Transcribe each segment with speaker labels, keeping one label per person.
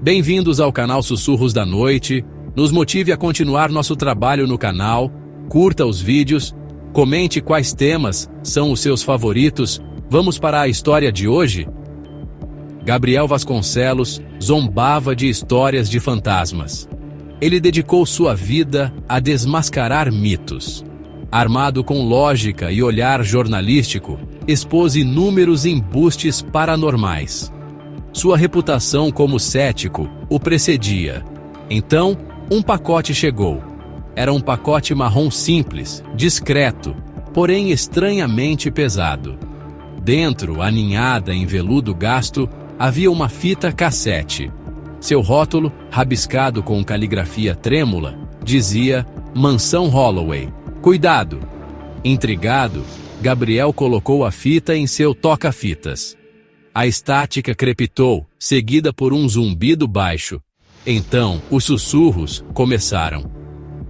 Speaker 1: Bem-vindos ao canal Sussurros da Noite. Nos motive a continuar nosso trabalho no canal, curta os vídeos, comente quais temas são os seus favoritos. Vamos para a história de hoje? Gabriel Vasconcelos zombava de histórias de fantasmas. Ele dedicou sua vida a desmascarar mitos. Armado com lógica e olhar jornalístico, expôs inúmeros embustes paranormais. Sua reputação como cético o precedia. Então, um pacote chegou. Era um pacote marrom simples, discreto, porém estranhamente pesado. Dentro, aninhada em veludo gasto, havia uma fita cassete. Seu rótulo, rabiscado com caligrafia trêmula, dizia Mansão Holloway. Cuidado! Intrigado, Gabriel colocou a fita em seu toca-fitas. A estática crepitou, seguida por um zumbido baixo. Então, os sussurros começaram.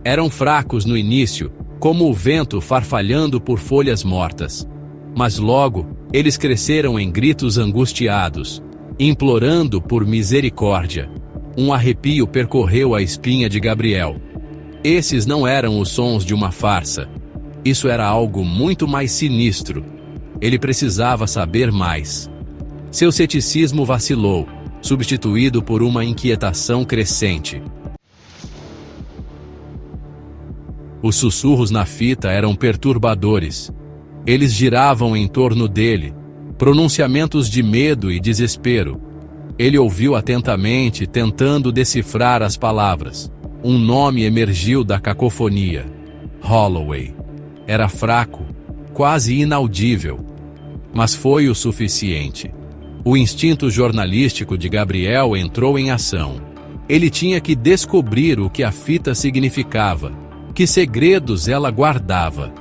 Speaker 1: Eram fracos no início, como o vento farfalhando por folhas mortas. Mas logo, eles cresceram em gritos angustiados, implorando por misericórdia. Um arrepio percorreu a espinha de Gabriel. Esses não eram os sons de uma farsa. Isso era algo muito mais sinistro. Ele precisava saber mais. Seu ceticismo vacilou, substituído por uma inquietação crescente. Os sussurros na fita eram perturbadores. Eles giravam em torno dele, pronunciamentos de medo e desespero. Ele ouviu atentamente, tentando decifrar as palavras. Um nome emergiu da cacofonia. Holloway. Era fraco, quase inaudível. Mas foi o suficiente. O instinto jornalístico de Gabriel entrou em ação. Ele tinha que descobrir o que a fita significava, que segredos ela guardava.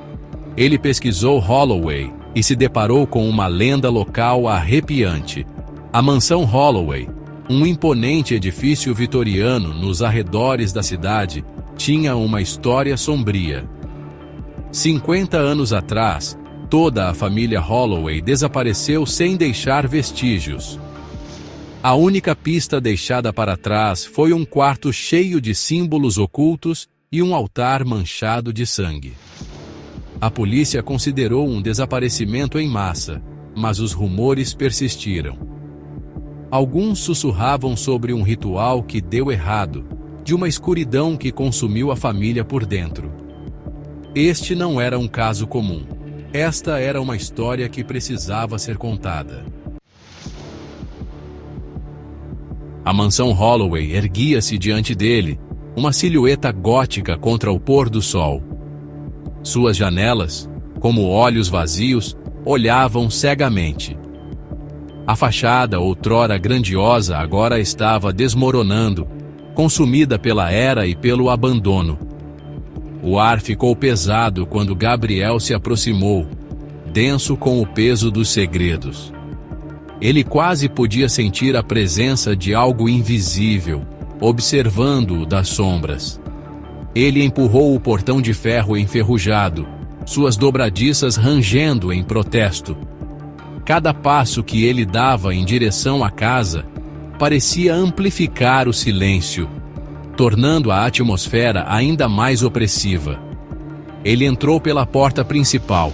Speaker 1: Ele pesquisou Holloway e se deparou com uma lenda local arrepiante. A Mansão Holloway, um imponente edifício vitoriano nos arredores da cidade, tinha uma história sombria. 50 anos atrás, toda a família Holloway desapareceu sem deixar vestígios. A única pista deixada para trás foi um quarto cheio de símbolos ocultos e um altar manchado de sangue. A polícia considerou um desaparecimento em massa, mas os rumores persistiram. Alguns sussurravam sobre um ritual que deu errado, de uma escuridão que consumiu a família por dentro. Este não era um caso comum. Esta era uma história que precisava ser contada. A mansão Holloway erguia-se diante dele, uma silhueta gótica contra o pôr do sol. Suas janelas, como olhos vazios, olhavam cegamente. A fachada, outrora grandiosa, agora estava desmoronando, consumida pela era e pelo abandono. O ar ficou pesado quando Gabriel se aproximou, denso com o peso dos segredos. Ele quase podia sentir a presença de algo invisível, observando-o das sombras. Ele empurrou o portão de ferro enferrujado, suas dobradiças rangendo em protesto. Cada passo que ele dava em direção à casa parecia amplificar o silêncio, tornando a atmosfera ainda mais opressiva. Ele entrou pela porta principal,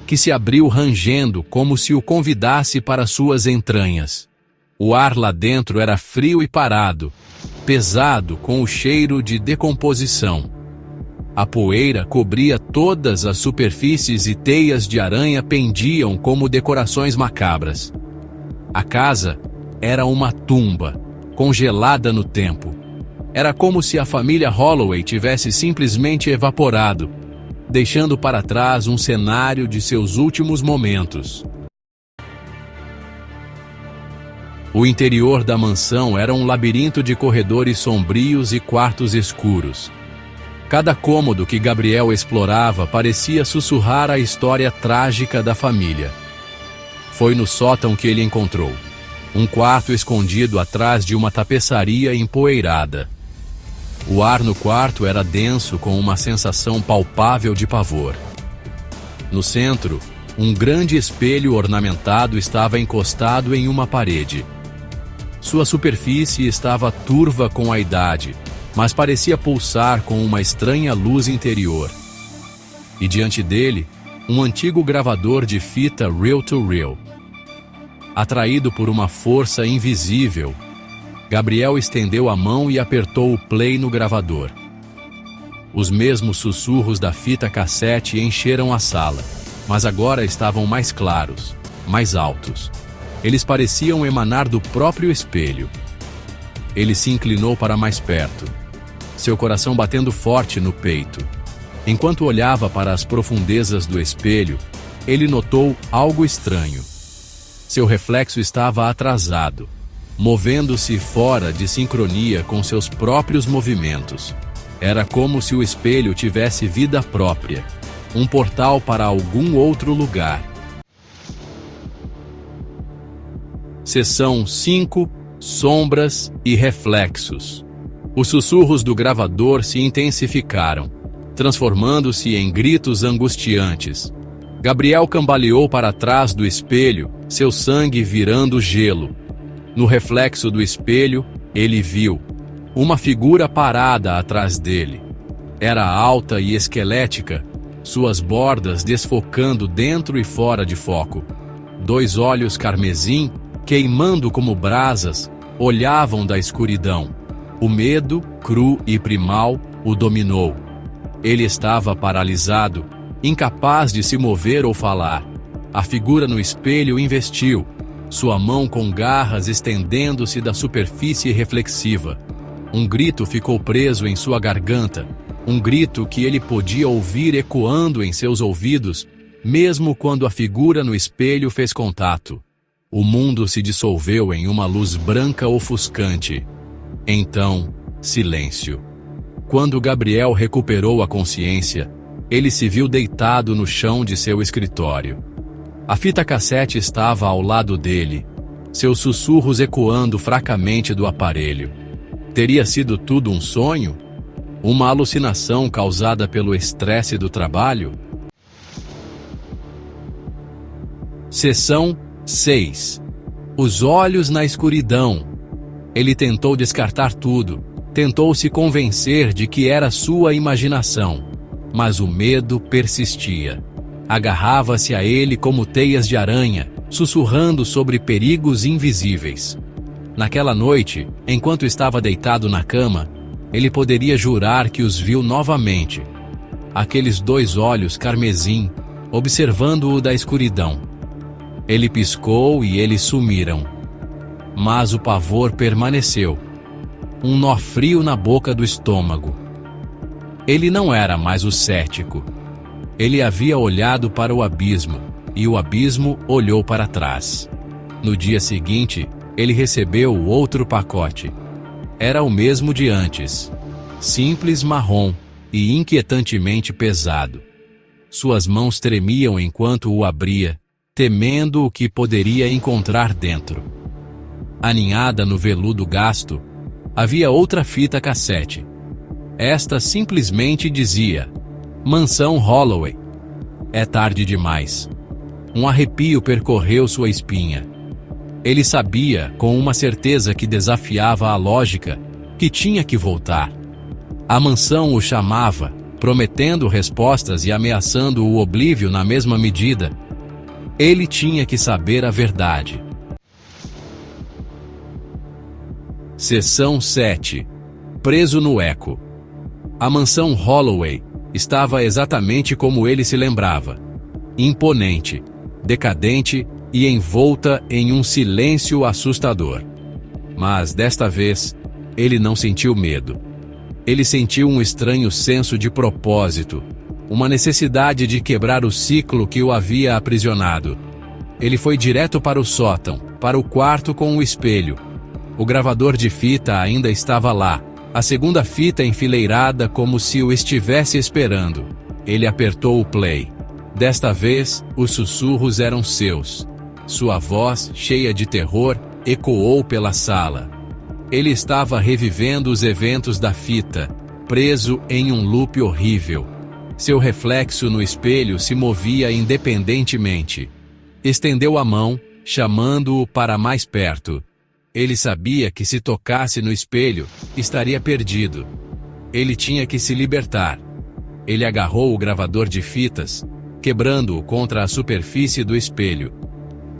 Speaker 1: que se abriu rangendo como se o convidasse para suas entranhas. O ar lá dentro era frio e parado, pesado com o cheiro de decomposição. A poeira cobria todas as superfícies e teias de aranha pendiam como decorações macabras. A casa era uma tumba, congelada no tempo. Era como se a família Holloway tivesse simplesmente evaporado, deixando para trás um cenário de seus últimos momentos. O interior da mansão era um labirinto de corredores sombrios e quartos escuros. Cada cômodo que Gabriel explorava parecia sussurrar a história trágica da família. Foi no sótão que ele encontrou um quarto escondido atrás de uma tapeçaria empoeirada. O ar no quarto era denso com uma sensação palpável de pavor. No centro, um grande espelho ornamentado estava encostado em uma parede. Sua superfície estava turva com a idade, mas parecia pulsar com uma estranha luz interior. E diante dele, um antigo gravador de fita reel-to-reel. Atraído por uma força invisível, Gabriel estendeu a mão e apertou o play no gravador. Os mesmos sussurros da fita cassete encheram a sala, mas agora estavam mais claros, mais altos. Eles pareciam emanar do próprio espelho. Ele se inclinou para mais perto, seu coração batendo forte no peito. Enquanto olhava para as profundezas do espelho, ele notou algo estranho. Seu reflexo estava atrasado, movendo-se fora de sincronia com seus próprios movimentos. Era como se o espelho tivesse vida própria, um portal para algum outro lugar. Seção 5: Sombras e reflexos. Os sussurros do gravador se intensificaram, transformando-se em gritos angustiantes. Gabriel cambaleou para trás do espelho, seu sangue virando gelo. No reflexo do espelho, ele viu uma figura parada atrás dele. Era alta e esquelética, suas bordas desfocando dentro e fora de foco. 2 olhos carmesim, queimando como brasas, olhavam da escuridão. O medo, cru e primal, o dominou. Ele estava paralisado, incapaz de se mover ou falar. A figura no espelho investiu, sua mão com garras estendendo-se da superfície reflexiva. Um grito ficou preso em sua garganta, um grito que ele podia ouvir ecoando em seus ouvidos, mesmo quando a figura no espelho fez contato. O mundo se dissolveu em uma luz branca ofuscante. Então, silêncio. Quando Gabriel recuperou a consciência, ele se viu deitado no chão de seu escritório. A fita cassete estava ao lado dele, seus sussurros ecoando fracamente do aparelho. Teria sido tudo um sonho? Uma alucinação causada pelo estresse do trabalho? Seção 6: Os olhos na escuridão. Ele tentou descartar tudo, tentou se convencer de que era sua imaginação, mas o medo persistia. Agarrava-se a ele como teias de aranha, sussurrando sobre perigos invisíveis. Naquela noite, enquanto estava deitado na cama, ele poderia jurar que os viu novamente. Aqueles 2 olhos carmesim, observando-o da escuridão. Ele piscou e eles sumiram. Mas o pavor permaneceu. Um nó frio na boca do estômago. Ele não era mais o cético. Ele havia olhado para o abismo, e o abismo olhou para trás. No dia seguinte, ele recebeu outro pacote. Era o mesmo de antes. Simples marrom e inquietantemente pesado. Suas mãos tremiam enquanto o abria, temendo o que poderia encontrar dentro. Aninhada no veludo gasto, havia outra fita cassete. Esta simplesmente dizia: Mansão Holloway. É tarde demais. Um arrepio percorreu sua espinha. Ele sabia, com uma certeza que desafiava a lógica, que tinha que voltar. A mansão o chamava, prometendo respostas e ameaçando o oblívio na mesma medida. Ele tinha que saber a verdade. Seção 7: Preso no eco. A mansão Holloway estava exatamente como ele se lembrava. Imponente, decadente e envolta em um silêncio assustador. Mas, desta vez, ele não sentiu medo. Ele sentiu um estranho senso de propósito, uma necessidade de quebrar o ciclo que o havia aprisionado. Ele foi direto para o sótão, para o quarto com o espelho. O gravador de fita ainda estava lá, a segunda fita enfileirada como se o estivesse esperando. Ele apertou o play. Desta vez, os sussurros eram seus. Sua voz, cheia de terror, ecoou pela sala. Ele estava revivendo os eventos da fita, preso em um loop horrível. Seu reflexo no espelho se movia independentemente. Estendeu a mão, chamando-o para mais perto. Ele sabia que se tocasse no espelho, estaria perdido. Ele tinha que se libertar. Ele agarrou o gravador de fitas, quebrando-o contra a superfície do espelho.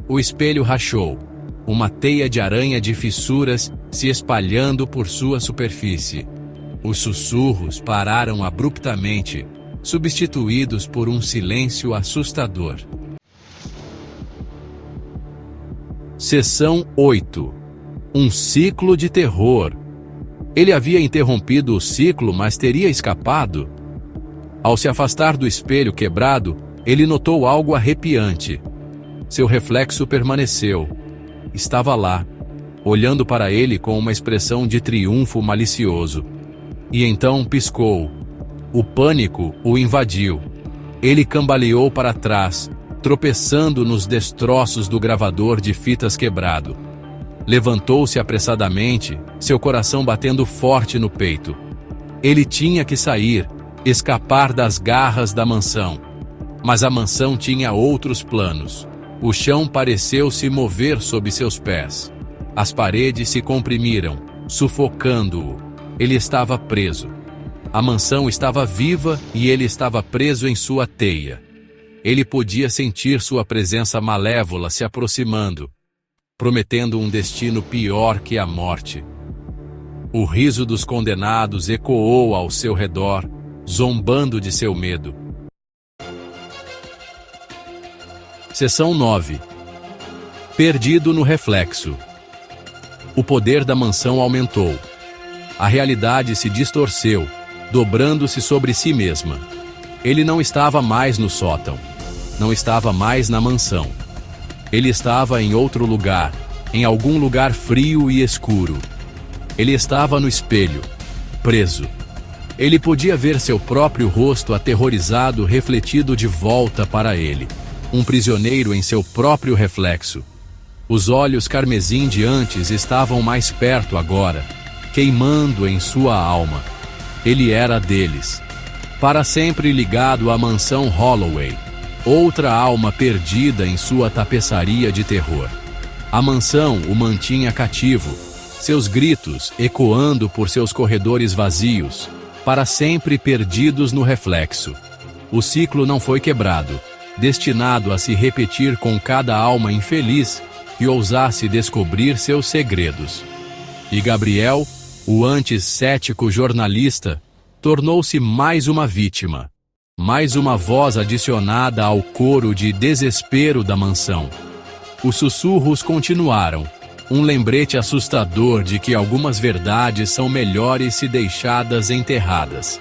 Speaker 1: O espelho rachou, uma teia de aranha de fissuras se espalhando por sua superfície. Os sussurros pararam abruptamente, substituídos por um silêncio assustador. Seção 8. Um ciclo de terror. Ele havia interrompido o ciclo, mas teria escapado? Ao se afastar do espelho quebrado, ele notou algo arrepiante. Seu reflexo permaneceu. Estava lá, olhando para ele com uma expressão de triunfo malicioso. E então piscou. O pânico o invadiu. Ele cambaleou para trás, tropeçando nos destroços do gravador de fitas quebrado. Levantou-se apressadamente, seu coração batendo forte no peito. Ele tinha que sair, escapar das garras da mansão. Mas a mansão tinha outros planos. O chão pareceu se mover sob seus pés. As paredes se comprimiram, sufocando-o. Ele estava preso. A mansão estava viva e ele estava preso em sua teia. Ele podia sentir sua presença malévola se aproximando, prometendo um destino pior que a morte. O riso dos condenados ecoou ao seu redor, zombando de seu medo. Seção 9. Perdido no reflexo. O poder da mansão aumentou. A realidade se distorceu, dobrando-se sobre si mesma. Ele não estava mais no sótão. Não estava mais na mansão. Ele estava em outro lugar, em algum lugar frio e escuro. Ele estava no espelho, preso. Ele podia ver seu próprio rosto aterrorizado refletido de volta para ele. Um prisioneiro em seu próprio reflexo. Os olhos carmesim de antes estavam mais perto agora, queimando em sua alma. Ele era deles. Para sempre ligado à mansão Holloway. Outra alma perdida em sua tapeçaria de terror. A mansão o mantinha cativo, seus gritos ecoando por seus corredores vazios, para sempre perdidos no reflexo. O ciclo não foi quebrado, destinado a se repetir com cada alma infeliz que ousasse descobrir seus segredos. E Gabriel, o antes cético jornalista, tornou-se mais uma vítima. Mais uma voz adicionada ao coro de desespero da mansão. Os sussurros continuaram, um lembrete assustador de que algumas verdades são melhores se deixadas enterradas.